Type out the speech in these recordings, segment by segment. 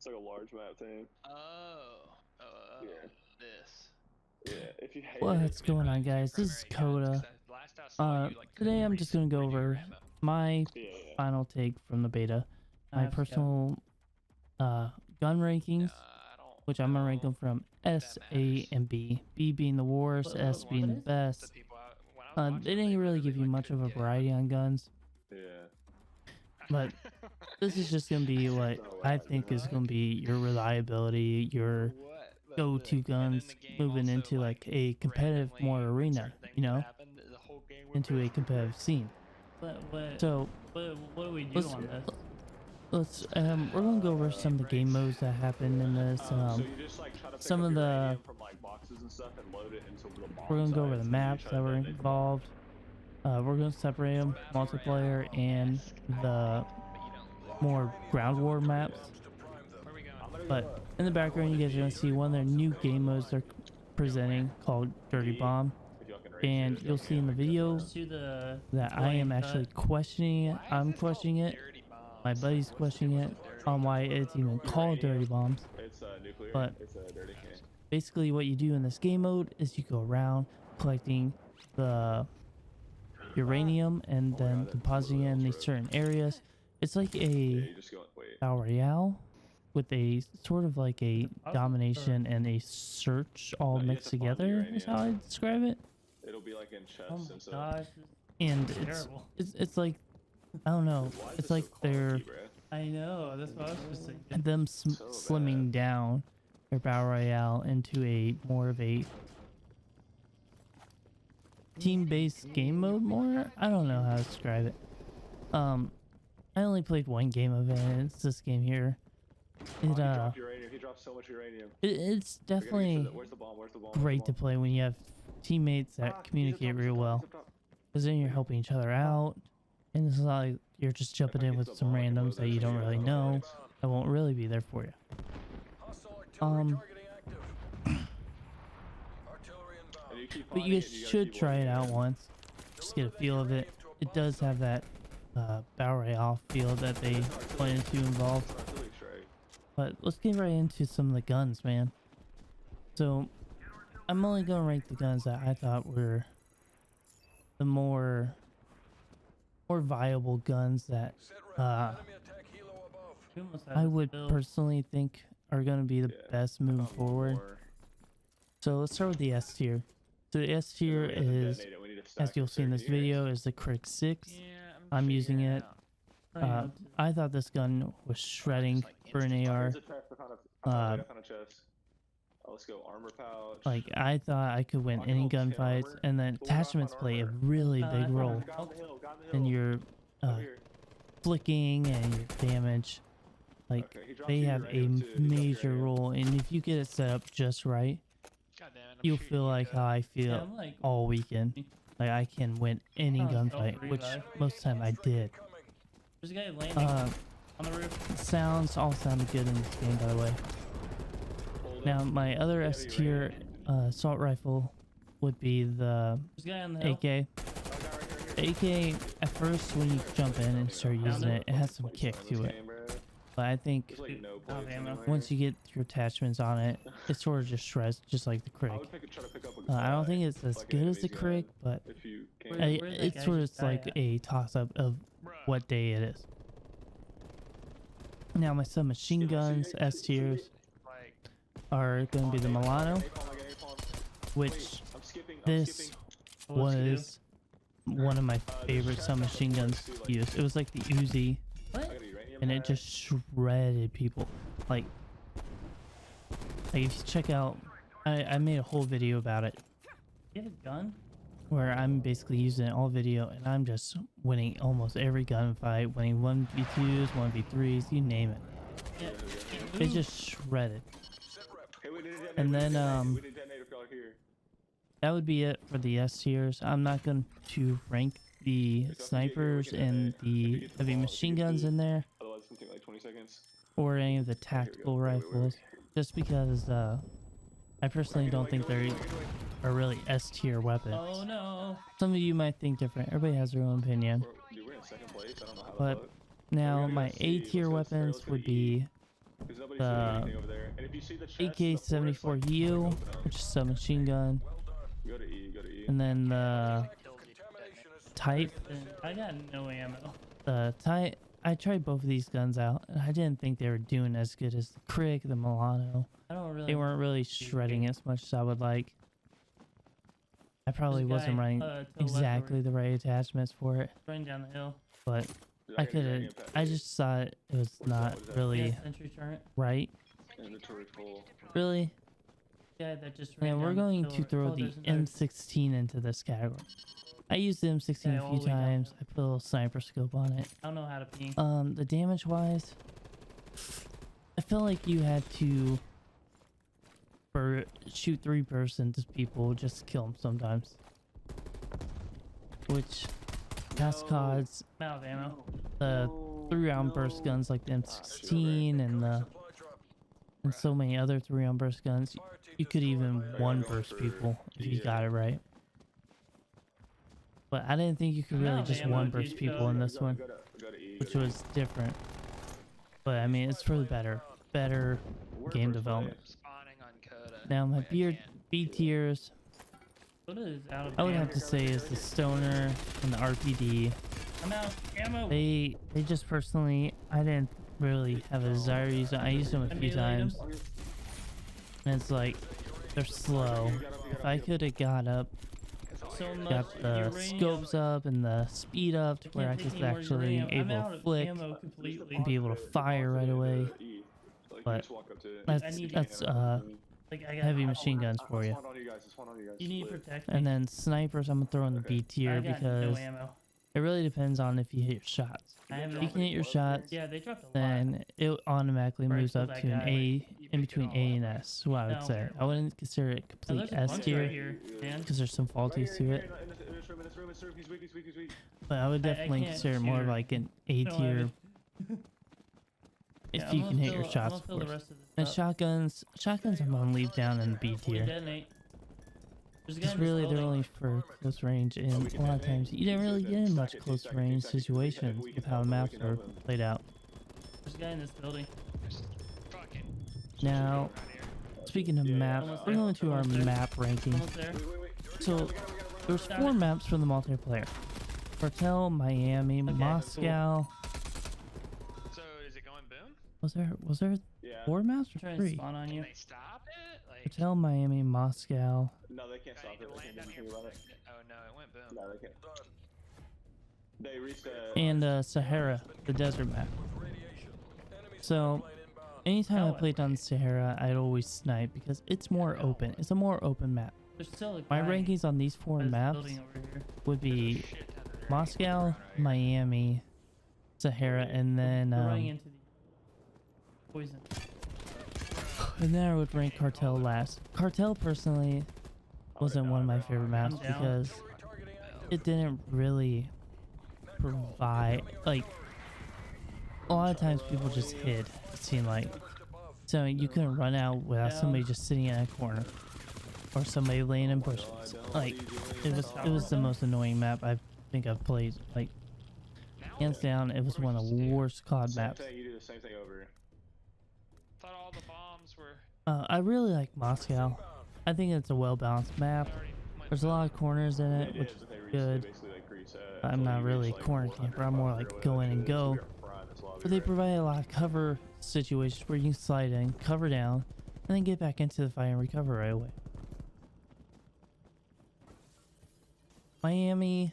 like a large map thing. Yeah. This. Yeah. If you hate it, What's going on, guys? This is Coda. Today I'm just gonna go over my yeah, yeah. final take from the beta, my personal gun rankings, which I'm gonna rank them from S, A, and B. B being the worst, S being the best. They didn't really give you much of a variety on guns, Yeah. but this is just gonna be what I think is gonna be your reliability, your go-to guns moving into like a competitive more arena, you know, into a competitive scene. So What do we do on this? we're gonna go over some of the game modes that happen in this. So you just like try to pick Some up of the uranium from like boxes and stuff and load it into the bomb we're gonna go over sites, the and then you maps try that to were detonate the bomb. involved. We're gonna separate them, multiplayer and the more ground war maps. But in the background, you guys are gonna see one of their new game modes they're presenting called Dirty Bomb, If y'all can raise and it, you'll see in the video To the that I am actually questioning it. I'm questioning it. My buddy's questioning it on why it's even called Dirty Bombs. it's nuclear. But it's dirty. basically, what you do in this game mode is you go around collecting the uranium and then depositing it in these certain areas. It's like Yeah, a you just go. Wait. battle royale with a sort of like a domination and a search all No, you have mixed to find the together is how I uranium. describe it. It'll be like in chests oh and my stuff. gosh, And terrible. it's like, I don't know, Why is it's this like so they're clunky, bruh? I know. That's what I was just thinking. them So slimming bad. down their battle royale into a more of a team-based game mode more. I don't know how to describe it. I only played one game of it, and it's this game here. Oh, he dropped uranium. He dropped so much uranium. It's We gotta get to definitely the- Where's the bomb? Where's the bomb? great to play when you have teammates that communicate real well, because then you're helping each other out, and it's not like you're just jumping in with some randoms that you don't really know that won't really be there for you. But you guys should try it out once, just get a feel of it. It does have that battle royale feel that they wanted to involve. But let's get right into some of the guns, man. So I'm only gonna rank the guns that I thought were the more viable guns that I would personally think are gonna be the best moving forward. So let's start with the S tier. So the S tier is, as you'll see in this video, is the Crick 6. I'm using it. I thought this gun was shredding for an AR. Let's go armor pouch. Like, I thought I could win any gunfights, and then attachments play a really big role in your flicking and your damage. Like, they have a major role, and if you get it set up just right, you'll feel like how I feel all weekend. Like, I can win any gunfight, which most of the time I did. There's a guy landing on the roof. Sounds all sounded good in this game, by the way. Now, my other S tier assault rifle would be the There's a guy on the hill. AK. The AK, at first, when you jump in and start using it, it has some kick to it. But I think once you get your attachments on it, it sort of just shreds, just like the Crick. I don't think it's as good as the Crick, but it's sort of like a toss-up of what day it is. Now, my submachine guns, S tiers, are going to be the Milano, which this was one of my favorite submachine guns to use. It was like the Uzi, and it just shredded people. Like if you check out, I made a whole video about it. You have a gun? Where I'm basically using it all video, and I'm just winning almost every gunfight, winning 1v2s, 1v3s, you name it. Yeah. It's just shredded. And then that would be it for the S tiers. I'm not going to rank the snipers and the heavy machine guns in there, or any of the tactical rifles, just because I personally don't think they're really S tier weapons. Oh no. Some of you might think different. Everybody has their own opinion. But now my A tier weapons would be Because nobody's doing anything over there. And if you see the chest, AK-74U, which is submachine gun, go to E, go to E. and then the Type. I got no ammo. The Type. I tried both of these guns out, and I didn't think they were doing as good as the Crick, the Milano. I don't really. They weren't really shredding as much as I would like. I probably wasn't running exactly the right attachments for it, Running down the hill. but I could have. I just thought it was not really Entry turret. right. Inventory full. Really? Yeah, that just ran And we're down the going hill. to throw Oh, the there's another- M16 into this category. I used the M16 Yeah, a all few the way down times. there. I put a little sniper scope on it. I don't know how to ping. The damage wise, I felt like you had to shoot 3 persons people just to kill them sometimes. Which past CODs, I'm out of ammo. the 3-round burst guns like the M16 and so many other 3-round burst guns, you could even 1 burst people if you got it right. But I didn't think you could really just 1 burst people in this one, Go to E. which was different. But I mean, it's for the better game development. Spawning on Coda. Now my Wait, I B tiers, What is out of I would ammo? have to say is the Stoner and the RPD. I'm out of ammo. They just personally, I didn't really have a desire to use them. I used them a few times, and it's like they're slow. If I could have got up, So much got the uranium. scopes up and the speed up to where I Can't take was any more actually uranium. I'm able out to of flick ammo completely. and be able to fire right away. But that's Like, I got heavy machine guns for you. You need to protect me. And then snipers, I'm gonna throw in the B tier I got because no ammo. it really depends on if you hit your shots. I have If you can hit your shots, Yeah, they dropped a lot. then it automatically Right, moves so up that to an guy, A, in between A and S. What I would No. say. I wouldn't consider it Oh, complete there's a S bunch tier right here, man. because there's some faulties to it. But I would I definitely can't consider more shoot. like an A No, I tier would- if Yeah, you I'm can gonna hit your fill- shots, I'm of gonna fill the course. rest of this And up. shotguns, I'm gonna leave down in B We tier. detonate. There's a guy Because in this really, they're building. only for close range, and a lot of times you didn't really get in much close range situations with how the maps are played out. There's a guy in this building. fucking Now, around here. speaking of maps, Almost we're there, going to our almost there. map ranking. Almost there. So, there's 4 maps for the multiplayer. Cartel, Miami, Okay, Moscow. So is it going boom? Was there Yeah. 4 maps or Trying to 3? spawn on Can you. they stop it? Like, Cartel, Miami, Moscow. No, they can't I stop need it. to They land can't on do here anything for a about it. second. Oh no, it went boom. No, they can't. They reset. And Sahara, the desert map. So, anytime I played on Sahara, I'd always snipe because it's more open. It's a more open map. There's still a My guy rankings on these 4 by this maps building over here. would be Shit ton of uranium Moscow, going right here. Miami, Sahara, and then We're running into the poison. I would rank Cartel last. Cartel personally wasn't one of my favorite maps I'm down. because it didn't really provide, like, a lot of times people just hid, it seemed like. So you couldn't run out without Down. somebody just sitting in a corner or somebody laying in bushes. Like, it was the most annoying map I think I've played. Like, hands down, it was one of the worst COD Same maps. thing. You do the same thing over. Thought all the bombs were I really like Moscow. I think it's a well-balanced map. already went There's a lot of corners in it, It which is, is but they good. basically like reset. I'm So not you really a reach, like, corner 400 camper. I'm more bucks like or go in whatever and it is. go. We are fried this lobby But they right provide a lot of cover situations where you can slide in, cover down, and then get back into the fight and recover right away. Miami,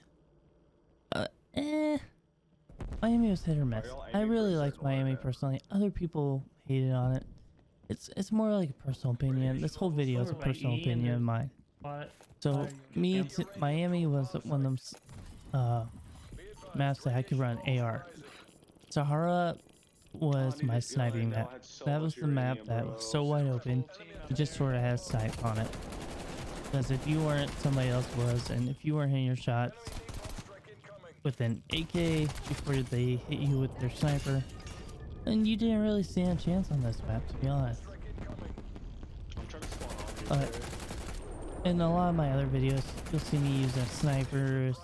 Miami was hit or miss. I really liked Miami personally. Other people hated on it. It's more like a personal opinion. This whole video is a Over by personal E and opinion of there's- mine. What? So Miami was one of them maps that I could run AR. Sahara was my sniping map. That was the map that was so wide open, it just sort of had a snipe on it. Because if you weren't, somebody else was, and if you weren't hitting your shots with an AK before they hit you with their sniper, then you didn't really stand a chance on this map, to be honest. I'm trying to spawn on you. In a lot of my other videos, you'll see me using snipers,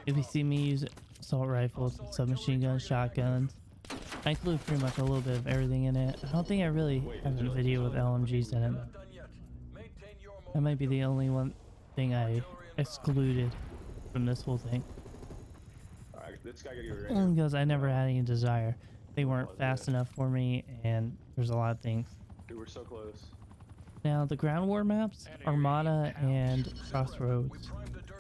you'll see me use assault rifles, submachine guns, shotguns. I include pretty much a little bit of everything in it. I don't think I really have a video with LMGs in it. That might be the only one thing I excluded from this whole thing. Alright, this guy gotta get ready. Only because I never had any desire. They weren't fast enough for me, and there's a lot of things. Dude, we're so close. Now, the ground war maps, Armada and Crossroads.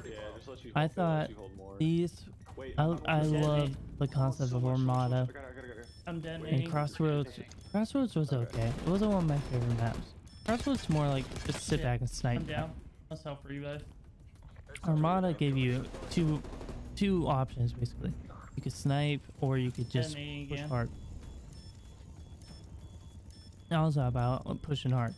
Yeah, just let you. I thought these, Wait, I love the concept of Armada. I'm dead, And man. Crossroads was okay. It wasn't one of my favorite maps. Crossroads more like just sit back and I'm snipe. down. Let's help for you guys. Armada gave you two options basically. You could snipe or you could just Detonating push again. hard. I was about pushing hard.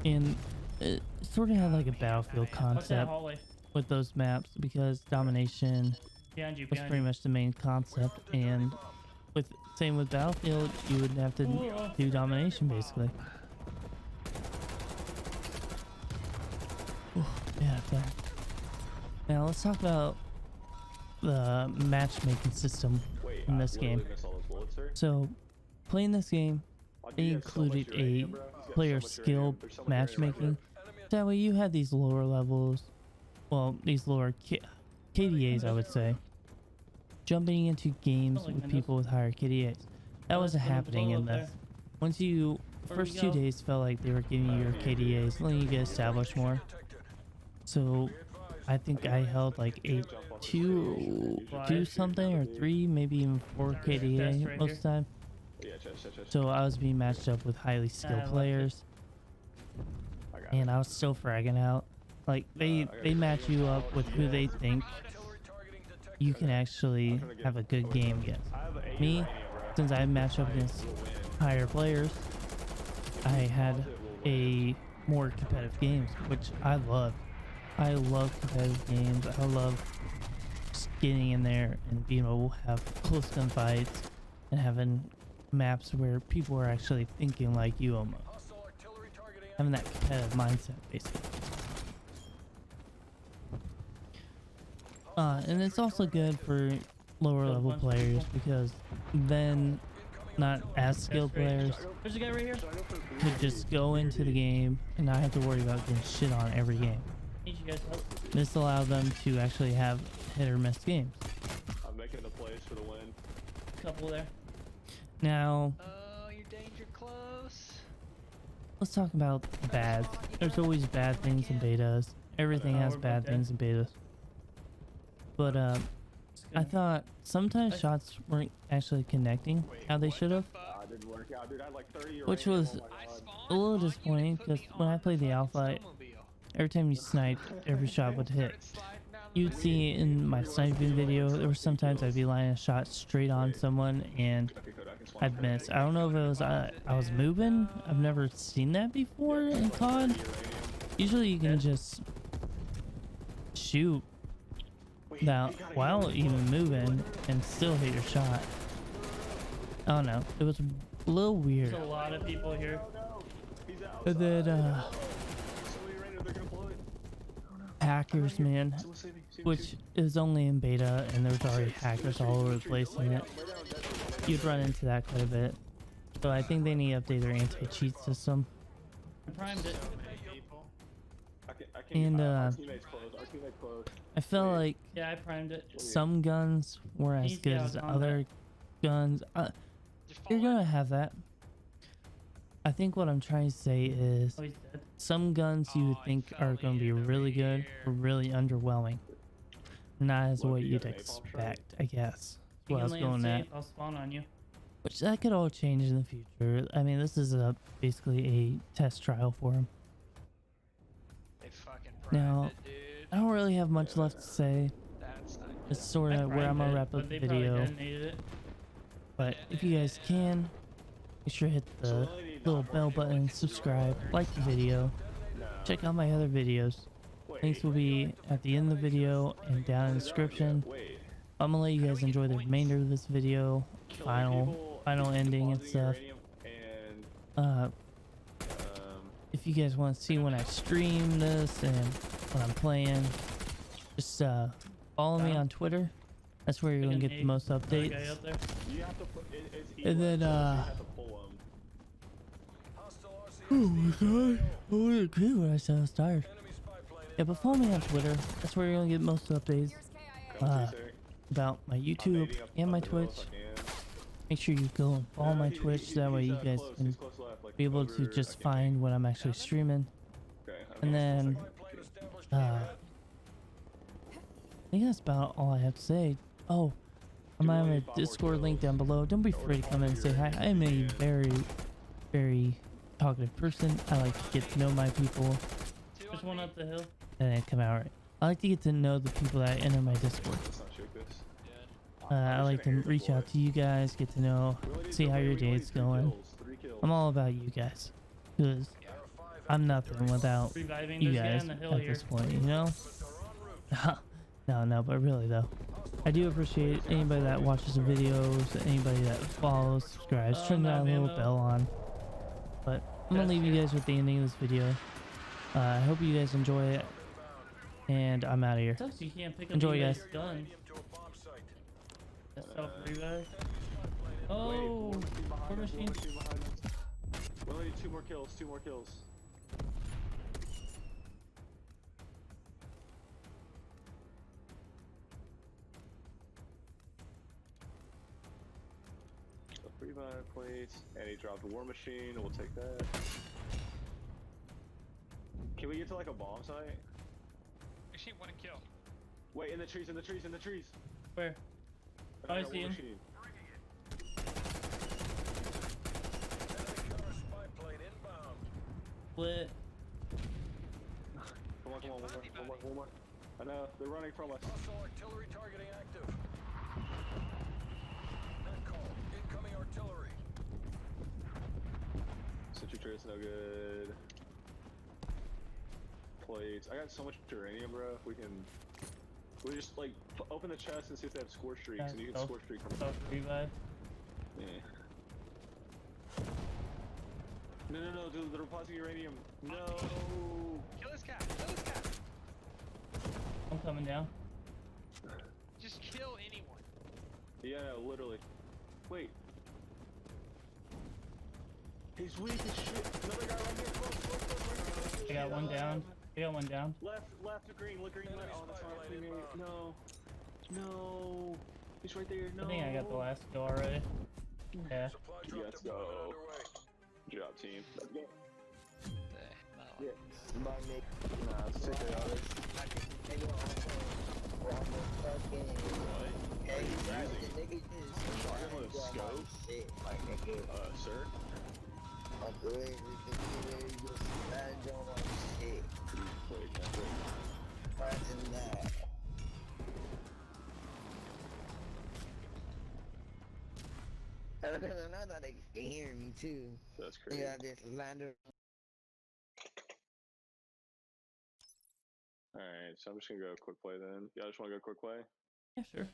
And it sort of had like a Battlefield What's that concept hallway? with those maps because domination Behind you, was behind pretty you. much the main concept, and same with Battlefield, you would have to do domination basically. Ooh, yeah, damn. Now let's talk about the matchmaking system in this game. So, playing this game, they included a player skill matchmaking. That way you had these lower levels, well, these lower KDAs, I would say, jumping into games with people with higher KDAs. That wasn't happening in this. Once you, first 2 days felt like they were giving you your KDAs, letting you get established more. So, I think I held like a 2 something or 3, maybe even 4 KDA most of the time. So I was being matched up with highly skilled players, and I was still fragging out. Like they match you up with who they think you can actually have a good game against. Me, since I match up against higher players, I had a more competitive games, which I love. I love competitive games. I love just getting in there and being able to have close gunfights and having maps where people are actually thinking like you almost. Having that competitive mindset, basically. And it's also good for lower level players because then not as skilled players There's a guy right here. could just go into the game and not have to worry about getting shit on every game. Need you guys help. This allowed them to actually have hit or miss games. I'm making the plays for the win. Couple there. Now, Oh, you're danger close. let's talk about bad. There's always bad things in betas. Everything has bad things in betas. But I thought sometimes shots weren't actually connecting how they should have, Didn't work out, dude. I had like 30 which uranium. was Oh my God. a little disappointing because when I played the alpha, every time you sniped, every shot would hit. You'd see in my sniping video, there were sometimes I'd be lining a shot straight on someone and Okay, good, I can spawn I'd miss. I don't know if it was I was moving. I've never seen that before in COD. Usually you can just shoot now while even moving and still hit your shot. I don't know. It was a little weird. There's a lot of people here. He's out. And then So many uranium, they're gonna blow it. hackers, man, Someone save me, save me, which is only in beta and there's already hackers all over the place in it. You'd run into that quite a bit. So I think they need to update their anti-cheat system. I primed it. And our teammates close. Our teammates close. I felt like Yeah, I primed it. some guns were as good as other guns. You're gonna have that. I think what I'm trying to say is Oh, he's dead. some guns you would think are going to be really good or really underwhelming. Not as Look, what you you'd got an napalm expect, I guess. You What I can was land going at. safe. I'll spawn on you. Which that could all change in the future. I mean, this is basically a test trial for him. They fucking Now, primed it, dude. I don't really have much left to say. That's not good. It's sort I of where I'm primed gonna it, wrap but up they the probably video. detonated it. But if you guys can, make sure to hit the little bell button, subscribe, like the video, check out my other videos. Links will be at the end of the video and down in the description. I'm gonna let you guys enjoy the remainder of this video, final ending and stuff. If you guys want to see when I stream this and when I'm playing, just follow me on Twitter. That's where you're gonna get the most Another guy updates. up there. You have to put it's And then, so you have to pull him. Oh my god. I wasn't agree when I said I was tired. Yeah, but follow me on Twitter. That's where you're gonna get most updates about my YouTube and my Twitch. Make sure you go and follow my Twitch. That way you guys can be able to just find when I'm actually streaming. And then, I think that's about all I have to say. Oh, I'm gonna have a Discord link down below. Don't be afraid to come in and say hi. I am a very, very talkative person. I like to get to know my people. There's one up the hill. And then come out right. I like to get to know the people that enter my Discord. I like to reach out to you guys, get to know, see how your day's going. I'm all about you guys, because I'm nothing without Reviving you this guy guys on the hill at here. this point, you know? No, but really though, I do appreciate anybody that watches the videos, anybody that follows, subscribes, turn that little bell on. But I'm gonna leave you guys with the ending of this video. I hope you guys enjoy it, and I'm out of here. Sucks you can't pick up Enjoy, anybody's guys. guns. That's self revive. Oh, war machine. We only need 2 more kills, 2 more kills. Revive plates, and he dropped a war machine, we'll take that. Can we get to like a bomb site? Actually, one kill. Wait, in the trees, in the trees, in the trees! Where? Oh, I see him. Split. Come on, one more. I know, they're running from us. Artillery targeting active. Net call. Incoming artillery. Sentry turret's no good. Plates. I got so much uranium, bro. We just like open the chest and see if they have score streaks, and you can score streak from Self revive. Yeah. No, dude, they're depositing uranium. No. Kill this guy. Kill this guy. I'm coming down. Just kill anyone. Yeah, no, literally. Wait. He's weak as shit. Another guy right here. Close. I got one down. I got one down. Left to green. Look green. Oh, that's my teammate. No. He's right there. No. I think I got the last kill already. Yeah. Supply drop Let's deployment go. underway. Good job, team. Let's go. No. Yeah. Bye, Nick. Nah, let's take it out. Hey, using? Shotgun with a scope? Sir? I'm good. We can just stand on my shit. Wait. Imagine that. I know that they can hear me too. That's crazy. Yeah, I just landed. Alright, so I'm just gonna go quick play then. Y'all just wanna go quick play? Yeah, sure.